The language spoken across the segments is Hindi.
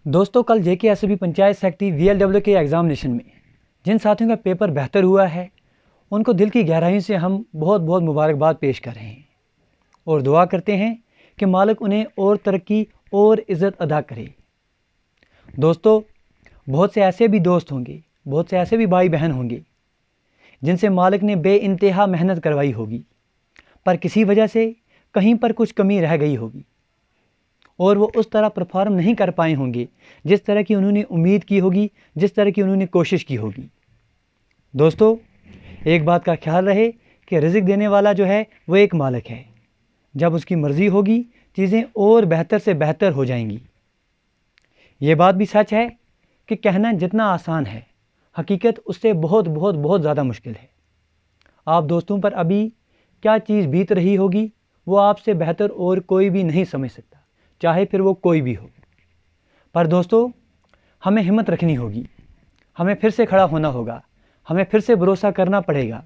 दोस्तों, कल JKSB पंचायत सेक्रेटरी VLW के एग्ज़ामिनेशन में जिन साथियों का पेपर बेहतर हुआ है उनको दिल की गहराई से हम बहुत बहुत मुबारकबाद पेश कर रहे हैं और दुआ करते हैं कि मालिक उन्हें और तरक्की और इज़्ज़त अदा करे। दोस्तों, बहुत से ऐसे भी दोस्त होंगे, बहुत से ऐसे भी भाई बहन होंगे जिनसे मालिक ने बेइंतहा मेहनत करवाई होगी, पर किसी वजह से कहीं पर कुछ कमी रह गई होगी और वो उस तरह परफॉर्म नहीं कर पाए होंगे जिस तरह की उन्होंने उम्मीद की होगी, जिस तरह की उन्होंने कोशिश की होगी। दोस्तों, एक बात का ख्याल रहे कि रिज़्क देने वाला जो है वो एक मालिक है। जब उसकी मर्ज़ी होगी चीज़ें और बेहतर से बेहतर हो जाएंगी। ये बात भी सच है कि कहना जितना आसान है, हकीकत उससे बहुत बहुत बहुत ज़्यादा मुश्किल है। आप दोस्तों पर अभी क्या चीज़ बीत रही होगी वो आपसे बेहतर और कोई भी नहीं समझ सकता, चाहे फिर वो कोई भी हो। पर दोस्तों, हमें हिम्मत रखनी होगी, हमें फिर से खड़ा होना होगा, हमें फिर से भरोसा करना पड़ेगा,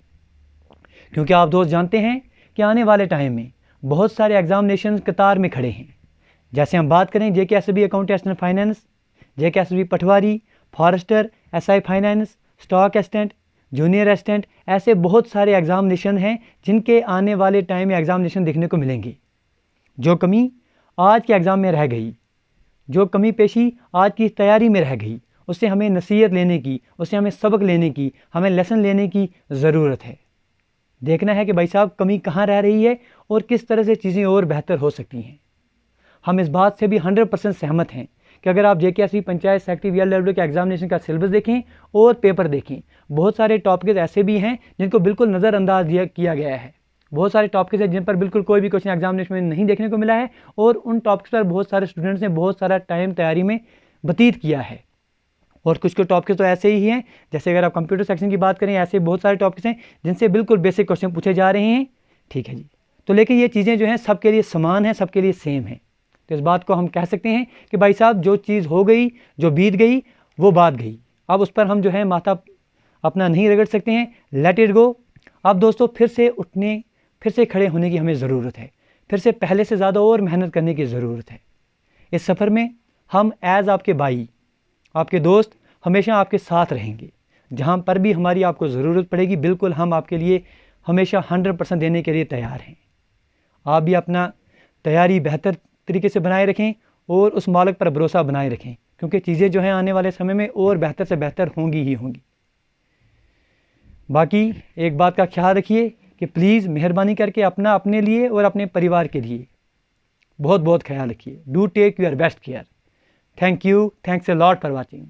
क्योंकि आप दोस्त जानते हैं कि आने वाले टाइम में बहुत सारे एग्ज़ामिनेशन कतार में खड़े हैं। जैसे हम बात करें JKSB accountant finance, JKSB patwari, forester, SI finance, stock assistant, junior assistant, ऐसे बहुत सारे एग्ज़ामिनेशन हैं जिनके आने वाले टाइम में एग्ज़ामिनेशन देखने को मिलेंगे। जो कमी आज के एग्ज़ाम में रह गई, जो कमी पेशी आज की तैयारी में रह गई, उससे हमें नसीहत लेने की, उससे हमें सबक लेने की, हमें लेसन लेने की ज़रूरत है। देखना है कि भाई साहब कमी कहाँ रह रही है और किस तरह से चीज़ें और बेहतर हो सकती हैं। हम इस बात से भी 100% सहमत हैं कि अगर आप JKSB पंचायत सेक्रेटरी VLW के एग्ज़ामिनेशन का सिलेबस देखें और पेपर देखें, बहुत सारे टॉपिक्स ऐसे भी हैं जिनको बिल्कुल नज़रअंदाज किया गया है। बहुत सारे टॉपिक्स हैं जिन पर बिल्कुल कोई भी क्वेश्चन एग्जामिनेशन में नहीं देखने को मिला है और उन टॉपिक्स पर बहुत सारे स्टूडेंट्स ने बहुत सारा टाइम तैयारी में व्यतीत किया है। और कुछ टॉपिक्स तो ऐसे ही हैं, जैसे अगर आप कंप्यूटर सेक्शन की बात करें, ऐसे बहुत सारे टॉपिक्स हैं जिनसे बिल्कुल बेसिक क्वेश्चन पूछे जा रहे हैं। ठीक है जी, तो लेकिन ये चीज़ें जो हैं सबके लिए समान हैं, सबके लिए सेम हैं। तो इस बात को हम कह सकते हैं कि भाई साहब जो चीज़ हो गई, जो बीत गई वो बात गई, अब उस पर हम जो है माथा अपना नहीं रगड़ सकते हैं, लेट इट गो। अब दोस्तों फिर से उठने, फिर से खड़े होने की हमें ज़रूरत है, फिर से पहले से ज़्यादा और मेहनत करने की ज़रूरत है। इस सफ़र में हम एज़ आपके भाई, आपके दोस्त हमेशा आपके साथ रहेंगे। जहाँ पर भी हमारी आपको ज़रूरत पड़ेगी, बिल्कुल हम आपके लिए हमेशा 100% देने के लिए तैयार हैं। आप भी अपना तैयारी बेहतर तरीके से बनाए रखें और उस मालिक पर भरोसा बनाए रखें, क्योंकि चीज़ें जो हैं आने वाले समय में और बेहतर से बेहतर होंगी ही होंगी। बाकी एक बात का ख्याल रखिए कि प्लीज़ मेहरबानी करके अपना अपने लिए और अपने परिवार के लिए बहुत बहुत ख्याल रखिए। Do take your best care. Thank you, thanks a lot for watching.